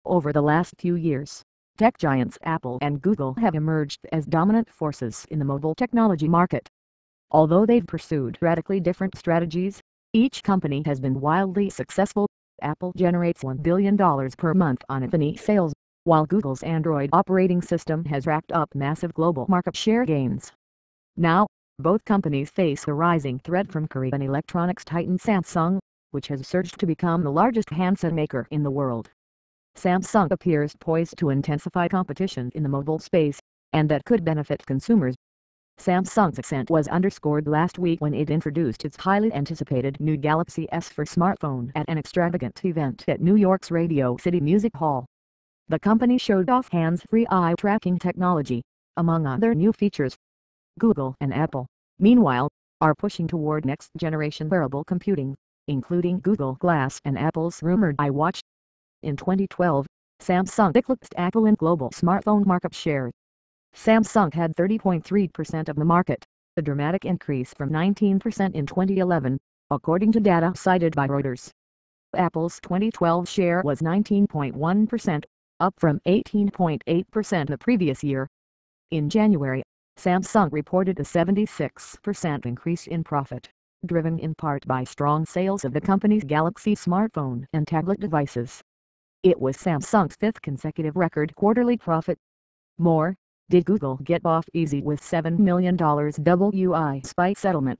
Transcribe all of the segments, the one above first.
Over the last few years, tech giants Apple and Google have emerged as dominant forces in the mobile technology market. Although they've pursued radically different strategies, each company has been wildly successful. Apple generates $1 billion per month on iPhone sales, while Google's Android operating system has racked up massive global market share gains. Now, both companies face a rising threat from Korean electronics titan Samsung, which has surged to become the largest handset maker in the world. Samsung appears poised to intensify competition in the mobile space, and that could benefit consumers. Samsung's ascent was underscored last week when it introduced its highly anticipated new Galaxy S4 smartphone at an extravagant event at New York's Radio City Music Hall. The company showed off hands-free eye tracking technology, among other new features. Google and Apple, meanwhile, are pushing toward next-generation wearable computing, including Google Glass and Apple's rumored iWatch. In 2012, Samsung eclipsed Apple in global smartphone market share. Samsung had 30.3% of the market, a dramatic increase from 19% in 2011, according to data cited by Reuters. Apple's 2012 share was 19.1%, up from 18.8% the previous year. In January, Samsung reported a 76% increase in profit, driven in part by strong sales of the company's Galaxy smartphone and tablet devices. It was Samsung's fifth consecutive record quarterly profit. More, did Google get off easy with $7 million WI settlement?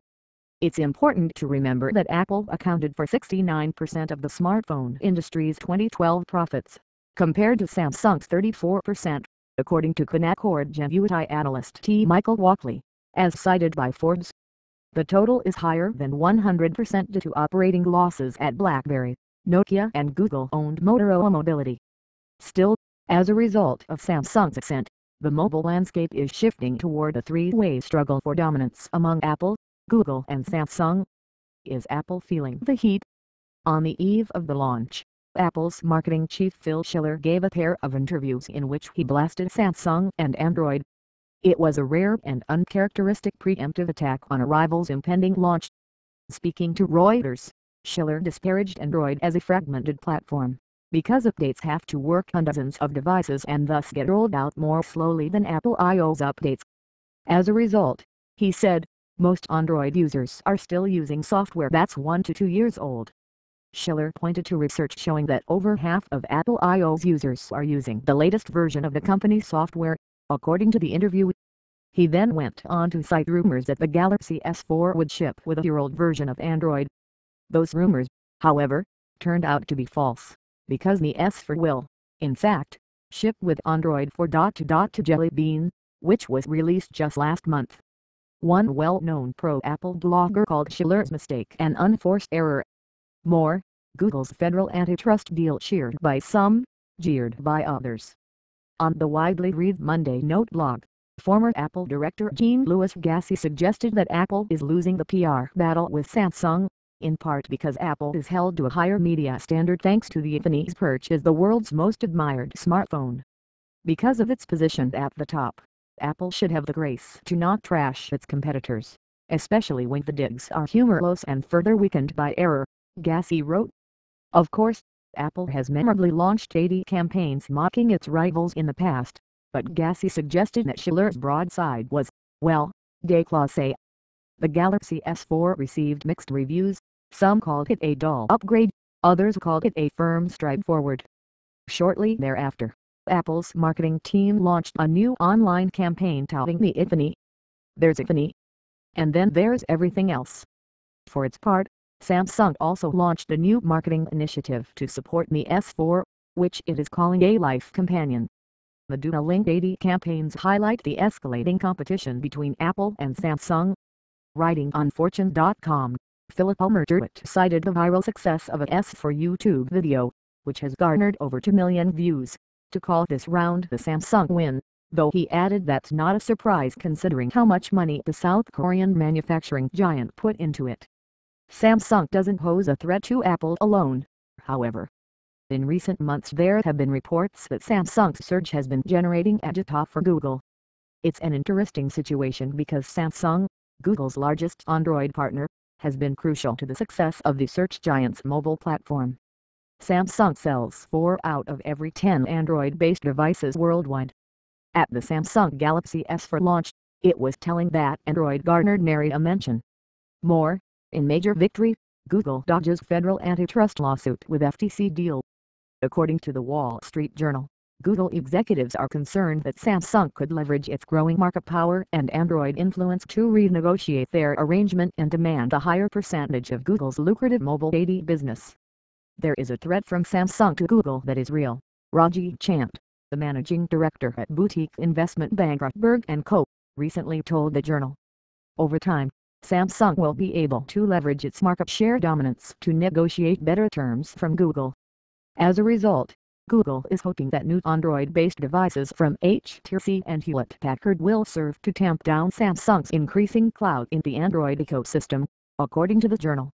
It's important to remember that Apple accounted for 69% of the smartphone industry's 2012 profits, compared to Samsung's 34%, according to Canaccord Genuity analyst T. Michael Walkley, as cited by Forbes. The total is higher than 100% due to operating losses at BlackBerry, Nokia and Google-owned Motorola Mobility. Still, as a result of Samsung's ascent, the mobile landscape is shifting toward a three-way struggle for dominance among Apple, Google and Samsung. Is Apple feeling the heat? On the eve of the launch, Apple's marketing chief Phil Schiller gave a pair of interviews in which he blasted Samsung and Android. It was a rare and uncharacteristic preemptive attack on a rival's impending launch. Speaking to Reuters, Schiller disparaged Android as a fragmented platform, because updates have to work on dozens of devices and thus get rolled out more slowly than Apple iOS updates. As a result, he said, most Android users are still using software that's 1 to 2 years old. Schiller pointed to research showing that over half of Apple iOS users are using the latest version of the company's software, according to the interview. He then went on to cite rumors that the Galaxy S4 would ship with a year-old version of Android. Those rumors, however, turned out to be false, because the S4 will, in fact, ship with Android 4.2 to Jelly Bean, which was released just last month. One well-known pro-Apple blogger called Schiller's mistake an unforced error. More, Google's federal antitrust deal cheered by some, jeered by others. On the widely read Monday Note blog, former Apple director Jean-Louis Gassi suggested that Apple is losing the PR battle with Samsung, in part because Apple is held to a higher media standard thanks to the iPhone's perch as the world's most admired smartphone. Because of its position at the top, Apple should have the grace to not trash its competitors, especially when the digs are humorless and further weakened by error, Gassi wrote. Of course, Apple has memorably launched AD campaigns mocking its rivals in the past, but Gassi suggested that Schiller's broadside was, well, déclassé. The Galaxy S4 received mixed reviews. Some called it a dull upgrade, others called it a firm stride forward. Shortly thereafter, Apple's marketing team launched a new online campaign touting the iPhone. There's iPhone, and then there's everything else. For its part, Samsung also launched a new marketing initiative to support the S4, which it is calling a life companion. The dual-linked AD campaigns highlight the escalating competition between Apple and Samsung. Writing on Fortune.com, Philip Ulmertuit cited the viral success of a S4 YouTube video, which has garnered over 2 million views, to call this round the Samsung win, though he added that's not a surprise considering how much money the South Korean manufacturing giant put into it. Samsung doesn't pose a threat to Apple alone, however. In recent months there have been reports that Samsung's search has been generating agita for Google. It's an interesting situation because Samsung, Google's largest Android partner, has been crucial to the success of the search giant's mobile platform. Samsung sells 4 out of every 10 Android-based devices worldwide. At the Samsung Galaxy S4 launch, it was telling that Android garnered nary a mention. More, in major victory, Google dodges federal antitrust lawsuit with FTC deal. According to the Wall Street Journal, Google executives are concerned that Samsung could leverage its growing market power and Android influence to renegotiate their arrangement and demand a higher percentage of Google's lucrative mobile AD business. There is a threat from Samsung to Google that is real, Rajiv Chand, the managing director at boutique investment bank Rothberg & Co., recently told the Journal. Over time, Samsung will be able to leverage its market share dominance to negotiate better terms from Google. As a result, Google is hoping that new Android-based devices from HTC and Hewlett-Packard will serve to tamp down Samsung's increasing clout in the Android ecosystem, according to the Journal.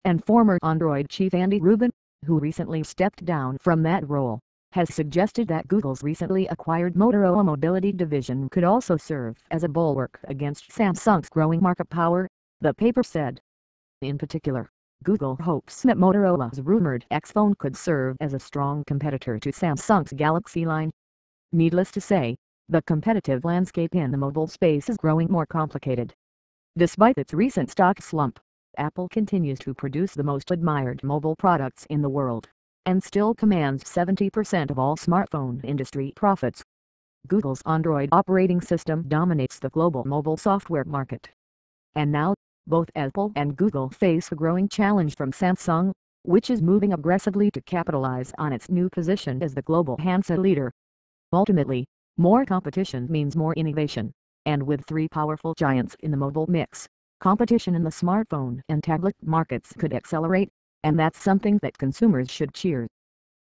And former Android chief Andy Rubin, who recently stepped down from that role, has suggested that Google's recently acquired Motorola Mobility division could also serve as a bulwark against Samsung's growing market power, the paper said. In particular, Google hopes that Motorola's rumored X phone could serve as a strong competitor to Samsung's Galaxy line. Needless to say, the competitive landscape in the mobile space is growing more complicated. Despite its recent stock slump, Apple continues to produce the most admired mobile products in the world, and still commands 70% of all smartphone industry profits. Google's Android operating system dominates the global mobile software market. And now, both Apple and Google face a growing challenge from Samsung, which is moving aggressively to capitalize on its new position as the global handset leader. Ultimately, more competition means more innovation, and with three powerful giants in the mobile mix, competition in the smartphone and tablet markets could accelerate, and that's something that consumers should cheer.